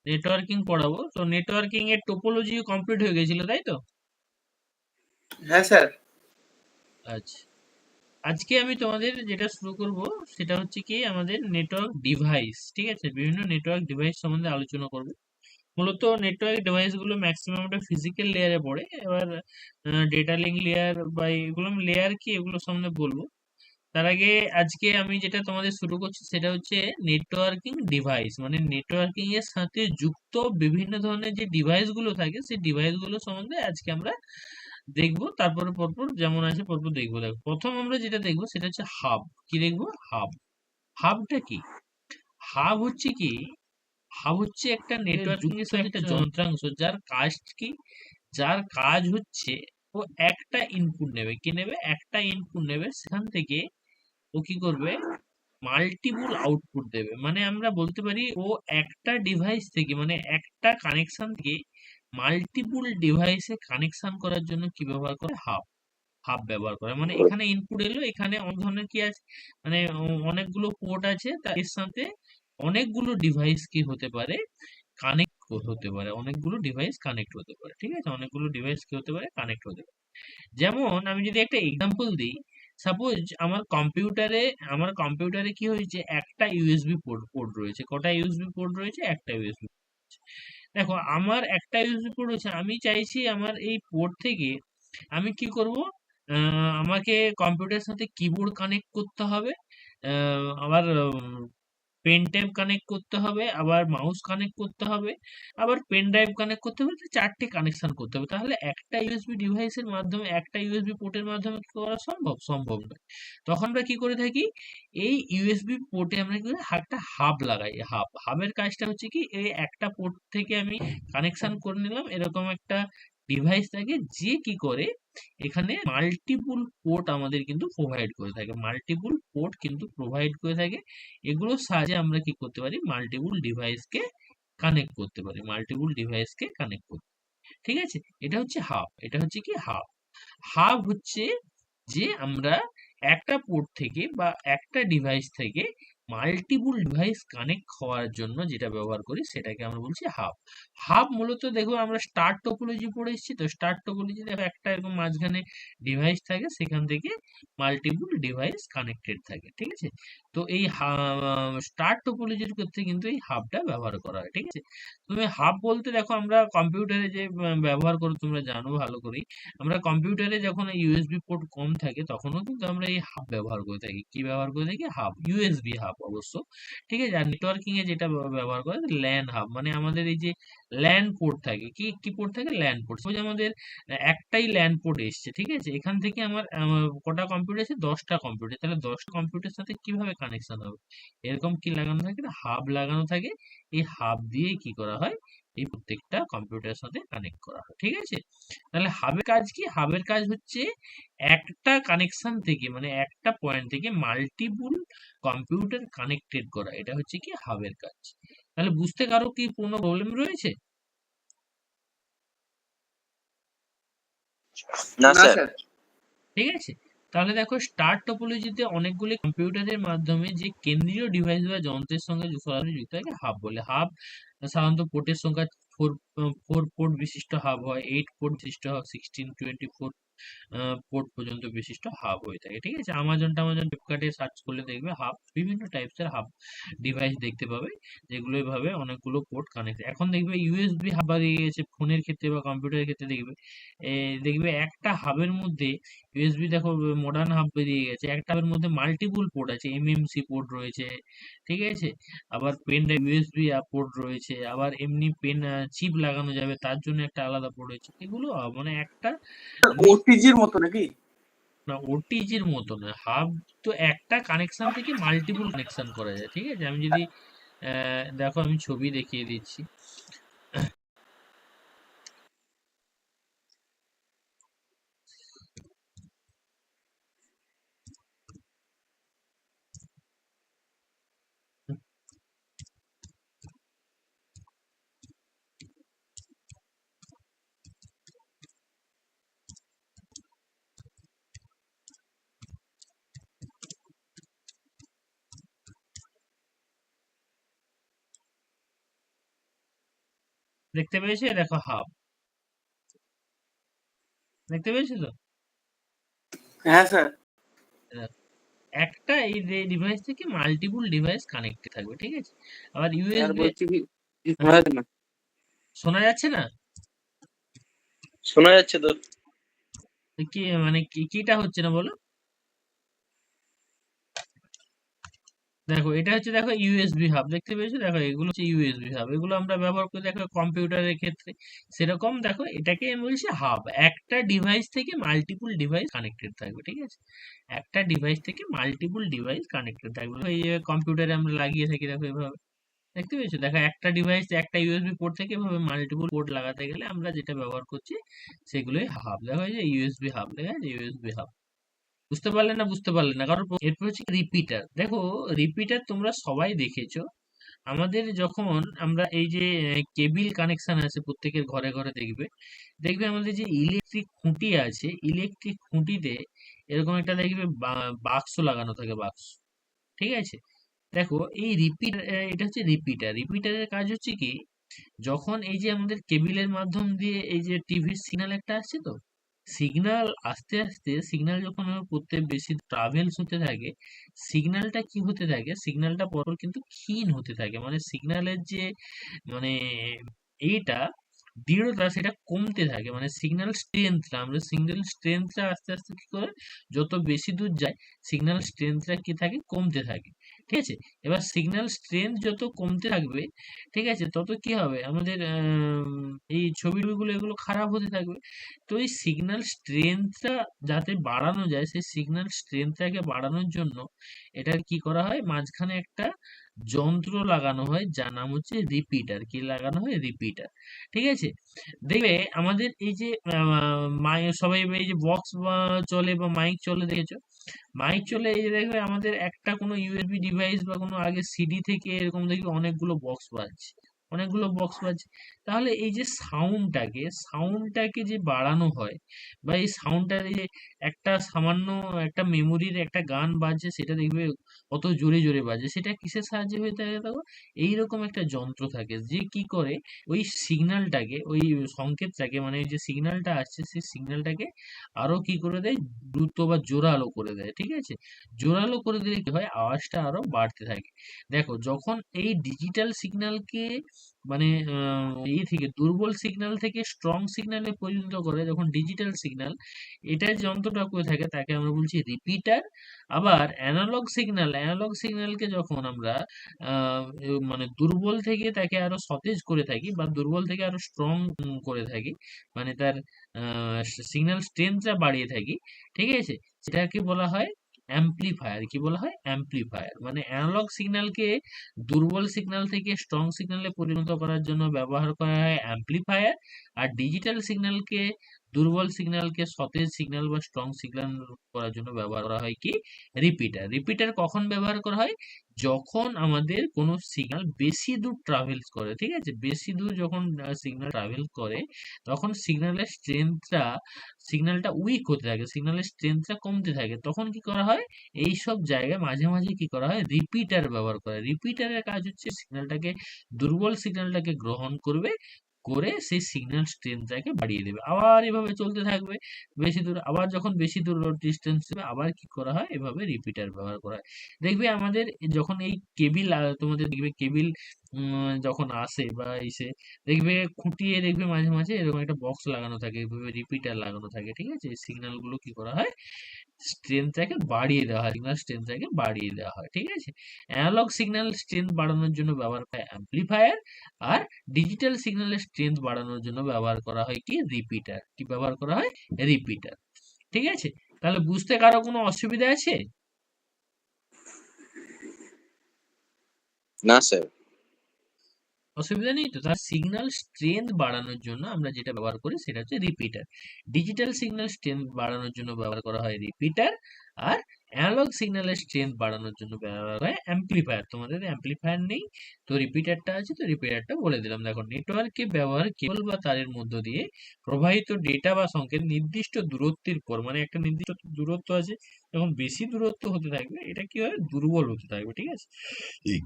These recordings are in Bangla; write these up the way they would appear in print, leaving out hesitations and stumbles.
নেটওয়ার্কিং পড়াবো। তো নেটওয়ার্কিং এর টোপোলজি কমপ্লিট হয়ে গেছিল, তাই তো? হ্যাঁ স্যার। আচ্ছা, আজকে আমি তোমাদের যেটা শুরু করব সেটা হচ্ছে কি আমাদের নেটওয়ার্ক ডিভাইস। ঠিক আছে, বিভিন্ন নেটওয়ার্ক ডিভাইস সম্বন্ধে আলোচনা করব। মূলত নেটওয়ার্ক ডিভাইস গুলো ম্যাক্সিমামটা ফিজিক্যাল লেয়ারে পড়ে। এবার ডেটা লিঙ্ক লেয়ার বা এগুলো লেয়ার কি, এগুলো সম্বন্ধে বলবো। তার আগে আজকে আমি যেটা তোমাদের শুরু করছি সেটা হচ্ছে নেটওয়ার্কিং ডিভাইস, মানে নেটওয়ার্কিং এর সাথে যুক্ত বিভিন্ন ধরনের যে ডিভাইস গুলো থাকে সেই ডিভাইস গুলো সম্বন্ধে আজকে আমরা দেখবো। তারপরে পরপর যেমন আছে পরপর দেখবো। দেখো, প্রথম আমরা যেটা দেখবো সেটা হচ্ছে হাব। কি দেখবো? হাব। হাবটা কি? হাব হচ্ছে কি, হাব হচ্ছে একটা নেটওয়ার্কিং এর সাথে একটা যন্ত্রাংশ যার কাজ কি, যার কাজ হচ্ছে ও একটা ইনপুট নেবে। কি নেবে? একটা ইনপুট নেবে, সেখান থেকে ও কি করবে? মাল্টিপুল আউটপুট দেবে। মানে আমরা বলতে পারি ও একটা ডিভাইস থেকে, মানে একটা কানেকশন থেকে মাল্টিপুল ডিভাইসে কানেকশন করার জন্য কি ব্যবহার করে? হাব। হাব ব্যবহার করে। মানে এখানে ইনপুট এলো, এখানে অনেক ধরনের কি আছে, মানে অনেকগুলো পোর্ট আছে, তার এর সাথে অনেকগুলো ডিভাইস কি হতে পারে? কানেক্ট হতে পারে। অনেকগুলো ডিভাইস কানেক্ট হতে পারে। ঠিক আছে, অনেকগুলো ডিভাইস কি হতে পারে? কানেক্ট হতে পারে। যেমন আমি যদি একটা এক্সাম্পল দিই, সাপোজ আমার কম্পিউটারে কি হয়েছে, একটা ইউএসবি পোর্ট পোর্ট রয়েছে। কটা ইউএসবি পোর্ট রয়েছে? একটা ইউএসবি। দেখো, আমার একটা ইউএসবি পোর্ট রয়েছে, আমি চাইছি আমার এই পোর্ট থেকে আমি কি করব, আমাকে কম্পিউটারের সাথে কিবোর্ড কানেক্ট করতে হবে, আবার পেন ড্রাইভ কানেক্ট করতে হবে, আবার মাউস কানেক্ট করতে হবে, আবার পেন ড্রাইভ কানেক্ট করতে হবে। তো চারটে কানেকশন করতে হবে। তাহলে একটা ইউএসবি ডিভাইসের মাধ্যমে, একটা ইউএসবি পোর্টের মাধ্যমে কি করা সম্ভব? সম্ভব নয়। তখন আমরা কি করে থাকি? এই ইউএসবি পোর্টে আমরা কি করি? একটা হাব লাগাই। হাব, হাবের কাজটা হচ্ছে কি, এই একটা পোর্ট থেকে আমি কানেকশন করে নিলাম, এরকম একটা ডিভাইস থাকে যে কি করে এখানে মাল্টিপুল পোর্ট আমাদের কিন্তু প্রোভাইড করে থাকে। মাল্টিপুল পোর্ট কিন্তু প্রোভাইড করে থাকে। এগুলোর সাহায্যে আমরা কি করতে পারি? মাল্টিপুল ডিভাইসকে কানেক্ট করতে পারি। মাল্টিপুল ডিভাইসকে কানেক্ট করতে। ঠিক আছে, এটা হচ্ছে হাব। এটা হচ্ছে কি? হাব। হাব হচ্ছে যে আমরা একটা পোর্ট থেকে বা একটা ডিভাইস থেকে মাল্টিপুল ডিভাইস কানেক্ট হওয়ার জন্য যেটা ব্যবহার করি সেটাকে আমরা বলছি হাব। হাব মূলত দেখো আমরা স্টার টোপোলজি পড়ে এসেছি। তো স্টার টোপোলজি দেখো একটা এরকম মাঝখানে ডিভাইস থাকে, সেখান থেকে মাল্টিপুল ডিভাইস কানেক্টেড থাকে। ঠিক আছে, তো এই স্টার টোপোলজির ক্ষেত্রে কিন্তু এই হাবটা ব্যবহার করা হয়। ঠিক আছে, তুমি হাব বলতে দেখো আমরা কম্পিউটারে যে ব্যবহার করো তোমরা জানো ভালো করে, আমরা কম্পিউটারে যখন ইউএসবি পোর্ট কম থাকে তখনও কিন্তু আমরা এই হাব ব্যবহার করে থাকি। কি ব্যবহার করে থাকি? হাব, ইউএসবি হাব অবশ্য। ঠিক আছে, আর নেটওয়ার্কিং এ যেটা ব্যবহার করে ল্যান হাব, মানে আমাদের এই যে ল্যান পোর্ট থাকে, কি কি পোর্ট থাকে? LAN port. সপোজ আমাদের একটাই ল্যান পোর্ট এসছে, ঠিক আছে, এখান থেকে আমার কটা কম্পিউটার আছে? 10টা কম্পিউটার। তাহলে 10টা কম্পিউটারের সাথে কিভাবে কানেকশন হবে? এরকম কি লাগানো থাকে? হাব লাগানো থাকে। এই হাব দিয়ে কি করা হয়? এই প্রত্যেকটা কম্পিউটারের সাথে কানেক্ট করা হয়। ঠিক আছে, তাহলে হাবের কাজ কি? হাবের কাজ হচ্ছে একটা কানেকশন থেকে, মানে একটা পয়েন্ট থেকে মাল্টিপুল কম্পিউটার কানেক্টেড করা। এটা হচ্ছে কি হাবের কাজ। তাহলে বুঝতে কারো কি কোনো প্রবলেম রয়েছে? না না স্যার। স্যার। ঠিক আছে, তাহলে দেখো স্টার টপোলজিতে অনেকগুলি কম্পিউটারের মাধ্যমে যে কেন্দ্রীয় ডিভাইস বা যন্ত্রের সঙ্গে সরাসরি যুক্ত থাকে হাব বলে। হাব সাধারণত পোর্টের সংখ্যা ফোর ফোর পোর্ট বিশিষ্ট হাব হয়, 8 পোর্ট বিশিষ্ট হাব, 16, 24 পোর্ট পর্যন্ত বিশিষ্ট হাব হয়ে থাকে। ঠিক আছে, আমাজন ফ্লিপকার্টে সার্চ করলে দেখবে হাব, বিভিন্ন টাইপসের হাব ডিভাইস দেখতে পাবে, যেগুলো এভাবে অনেকগুলো পোর্ট কানেক্ট। এখন দেখবে ইউএসবি হাব বেরিয়ে গেছে ফোনের ক্ষেত্রে বা কম্পিউটারের ক্ষেত্রে। দেখবে দেখবে একটা হাবের মধ্যে ইউএসবি, দেখো মডার্ন হাব বেরিয়ে গেছে, একটা হাবের মধ্যে মাল্টিপুল পোর্ট আছে, এমএমসি পোর্ট রয়েছে। ঠিক আছে, আবার পেন ড্রাইভ ইউএসবি পোর্ট রয়েছে, আবার এমনি পেন চিপ লাগানো যাবে তার জন্য একটা আলাদা পোর্ট রয়েছে। এগুলো মানে একটা ওটিজির মতো নাকি? না, ওটিজির মতো না। হাব তো একটা কানেকশন থেকে মাল্টিপল কানেকশন করা যায়। ঠিক আছে, আমি যদি দেখো আমি ছবি দেখিয়ে দিচ্ছি। দেখতে পেয়েছো? দেখো হাব, দেখতে পেয়েছো তো? হ্যাঁ স্যার। দেখো, একটা এই ডিভাইস থেকে মাল্টিপল ডিভাইস কানেক্টেড থাকবে, ঠিক আছে? আবার স্যার ইউএসবি, বলছি কি কি শোনা যাচ্ছে না? শোনা যাচ্ছে না? শোনা যাচ্ছে তো। কি মানে কিটা হচ্ছে না বলো? দেখো এটা হচ্ছে, দেখো ইউএসবি হাব, দেখতে পেয়েছো? দেখো এগুলো হচ্ছে ইউএসবি হাব, এগুলো আমরা ব্যবহার করি দেখো কম্পিউটারের ক্ষেত্রে। সেরকম দেখো এটাকে আমি বলছি হাব, একটা ডিভাইস থেকে মাল্টিপল ডিভাইস কানেক্টেড থাকবে, ঠিক আছে? একটা ডিভাইস থেকে মাল্টিপল ডিভাইস কানেক্টেড থাকবে, এই যে কম্পিউটারে আমরা লাগিয়ে থাকি দেখো এভাবে, দেখতে পেয়েছো? দেখো একটা ডিভাইস, একটা ইউএসবি পোর্ট থেকে এভাবে মাল্টিপল পোর্ট লাগাতে গেলে আমরা যেটা ব্যবহার করছি সেগুলোই হাব। দেখো এই যে ইউএসবি হাব লেখা আছে, ইউএসবি হাব। বুঝতে পারলে না? বুঝতে পারলে না? কারণ এরপর হচ্ছে রিপিটার। দেখো রিপিটার তোমরা সবাই দেখেছো, আমাদের যখন আমরা এই যে কেবিল কানেকশন আছে প্রত্যেকের ঘরে ঘরে দেখবে, দেখবে আমাদের যে ইলেকট্রিক খুঁটি আছে, ইলেকট্রিক খুঁটিতে এরকম একটা দেখবে বাক্স লাগানো থাকে, বাক্স, ঠিক আছে? দেখো এই রিপিটার, এটা হচ্ছে রিপিটার। রিপিটারের কাজ হচ্ছে কি, যখন এই যে আমাদের কেবিলের মাধ্যম দিয়ে এই যে টিভির সিগন্যাল একটা আসছে, তো সিগন্যাল আস্তে আস্তে সিগন্যাল যখন আমার করতে বেশি ট্রাভেলস হতে থাকে, সিগন্যালটা কি হতে থাকে, সিগন্যালটা পরপর কিন্তু ক্ষীণ হতে থাকে, মানে সিগন্যালের যে মানে এইটা দৃঢ়তা সেটা কমতে থাকে, মানে সিগন্যাল স্ট্রেংথটা, আমরা সিগন্যাল স্ট্রেংথটা আস্তে আস্তে কি করে, যত বেশি দূর যায় সিগন্যাল স্ট্রেংথটা কি থাকে, কমতে থাকে, ঠিক আছে? এবার সিগন্যাল স্ট্রেংথ যত কমতে থাকবে, ঠিক আছে, তত কি হবে আমাদের এই ছবিগুলো এগুলো খারাপ হতে থাকবে। তো এই সিগন্যাল স্ট্রেংথটা যাতে বাড়ানো যায়, সেই সিগন্যাল স্ট্রেংথটাকে বাড়ানোর জন্য এটার কি করা হয়, মাঝখানে একটা যন্ত্র লাগানো হয় যার নাম হচ্ছে রিপিটার। কি লাগানো হয়? রিপিটার, ঠিক আছে? দেখবে আমাদের এই যে সবাই এই যে বক্স চলে বা মাইক চলে, দেখেছো? মাইক চলে, এই যে দেখবে আমাদের একটা কোনো ইউএসবি ডিভাইস বা কোনো আগে সিডি থেকে এরকম দেখবে অনেকগুলো বক্স বাজছে, অনেকগুলো বক্স বাজছে। তাহলে এই যে সাউন্ডটাকে যে বাড়ানো হয়, বা এই সাউন্ডটা যে একটা সামান্য একটা মেমোরির একটা গান বাজছে, সেটা দেখবে কত জোরে জোরে বাজে, সেটা কিসের সাহায্যে হয়ে থাকে দেখো? এইরকম একটা যন্ত্র থাকে যে কি করে, ওই সিগন্যালটাকে, ওই সংকেতটাকে, মানে এই যে সিগন্যালটা আসছে সেই সিগন্যালটাকে আরো কি করে দেয়, দ্রুত বা জোরালো করে দেয়, ঠিক আছে? জোরালো করে দিলে কি হয়, আওয়াজটা আরো বাড়তে থাকে। দেখো যখন এই ডিজিটাল সিগন্যালকে মানে এই থেকে দুর্বল সিগন্যাল থেকে স্ট্রং সিগন্যালে পরিণত করে, যখন ডিজিটাল সিগন্যাল, এটা যন্ত্রটা করে থাকে তাকে আমরা বলছি রিপিটার। আবার অ্যানালগ সিগন্যালকে যখন আমরা মানে দুর্বল থেকে তাকে আরো সতেজ করে থাকি, বা দুর্বল থেকে আরো স্ট্রং করে থাকি, মানে তার সিগন্যাল স্ট্রেংথটা বাড়িয়ে থাকি, ঠিক আছে? সেটাকে বলা হয় অ্যাম্প্লিফায়ার। কি বলা হয়? অ্যাম্প্লিফায়ার। মানে অ্যানালগ সিগন্যালকে দুর্বল সিগন্যাল থেকে স্ট্রং সিগন্যালে পরিণত করার জন্য ব্যবহার করা হয় অ্যাম্প্লিফায়ার। আর ডিজিটাল সিগন্যালকে, দুর্বল সিগন্যালকে সতেজ সিগন্যাল বা স্ট্রং সিগন্যাল করার জন্য ব্যবহার করা হয় কি? রিপিটার। রিপিটার কখন ব্যবহার করা হয়? যখন আমাদের কোনো সিগন্যাল বেশি দূর ট্রাভেলস করে, ঠিক আছে? বেশি দূর যখন সিগন্যাল ট্রাভেল করে, তখন সিগন্যালটা উইক হতে থাকে, সিগন্যালের স্ট্রেংথটা কমতে থাকে, তখন কি করা হয়, এই সব জায়গায় মাঝে মাঝে কি করা হয়, রিপিটার ব্যবহার করা হয়। রিপিটারের কাজ হচ্ছে সিগন্যালটাকে, দুর্বল সিগন্যালটাকে গ্রহণ করবে, করে সেই সিগন্যাল স্ট্রেংথটাকে বাড়িয়ে দেবে, আবার এভাবে চলতে থাকবে বেশি দূর। আবার যখন বেশি দূর ডিস্টেন্স হবে, আবার কি করা হয়, এভাবে রিপিটার ব্যবহার করা হয়। দেখবে আমাদের যখন এই কেবিল, তোমাদের দেখবে কেবিল যখন আসে বা এসে, দেখবে খুঁটিয়ে দেখবে মাঝে মাঝে এরকম একটা বক্স লাগানো থাকে, এভাবে রিপিটার লাগানো থাকে, ঠিক আছে? এই সিগন্যাল গুলো কি করা হয়, স্ট্রেংথটাকে বাড়িয়ে দেওয়া হয়, সিগন্যাল স্ট্রেংথটাকে বাড়িয়ে দেওয়া হয়, ঠিক আছে? অ্যানালগ সিগন্যাল স্ট্রেংথ বাড়ানোর জন্য ব্যবহার করা হয় অ্যাম্প্লিফায়ার। আর ডিজিটাল সিগন্যালের স্ট্রেংথ বাড়ানোর জন্য ব্যবহার করা হয় কি? রিপিটার। কি ব্যবহার করা হয়? রিপিটার, ঠিক আছে? তাহলে বুঝতে কারো কোনো অসুবিধা আছে? না স্যার। অসুবিধা নেই তো? তার সিগন্যাল স্ট্রেংথ বাড়ানোর জন্য আমরা যেটা ব্যবহার করি সেটা হচ্ছে রিপিটার। ডিজিটাল সিগন্যাল স্ট্রেংথ বাড়ানোর জন্য ব্যবহার করা হয় রিপিটার। আর অ্যানালগ সিগন্যালের স্ট্রেংথ বাড়ানোর জন্য ব্যবহার হয় অ্যাম্পলিফায়ার। তোমাদের অ্যাম্পলিফায়ার নেই, তো রিপিটারটা আছে, তো রিপিটারটা বলে দিলাম। দেখো, নেটওয়ার্কে ব্যবহার কেবল বা তারের মধ্য দিয়ে প্রবাহিত ডেটা বা সংকেত নির্দিষ্ট দূরত্বের পর, মানে একটা নির্দিষ্ট দূরত্ব আছে, যখন বেশি দূরত্ব হতে থাকবে এটা কি হয়, দুর্বল হতে থাকবে, ঠিক আছে,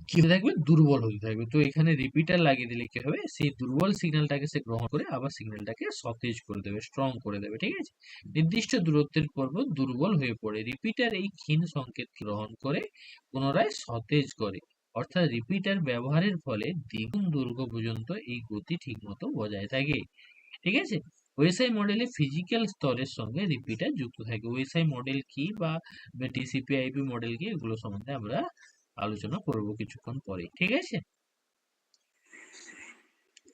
কি হতে থাকবে, দুর্বল হতে থাকবে। তো এখানে রিপিটার লাগিয়ে দিলে কি হবে, সেই দুর্বল সিগন্যালটাকে সে গ্রহণ করে আবার সিগন্যালটাকে সতেজ করে দেবে, স্ট্রং করে দেবে, ঠিক আছে। নির্দিষ্ট দূরত্বের পর দুর্বল হয়ে পড়ে, রিপিটার এই ক্ষীণ সংকেত গ্রহণ করে পুনরায় সতেজ করে। অর্থাৎ রিপিটার ব্যবহারের ফলে দ্বিগুণ দৈর্ঘ্য পর্যন্ত এই গতি ঠিকমতো বজায় থাকে, ঠিক আছে। ওএসআই মডেলে ফিজিক্যাল স্তরের সঙ্গে রিপিটার যুক্ত থাকে। ওএসআই মডেল কি বা টিসিপি/আইপি মডেল কি, এগুলো সম্বন্ধে আমরা আলোচনা করব কিছুক্ষণ পরে, ঠিক আছে।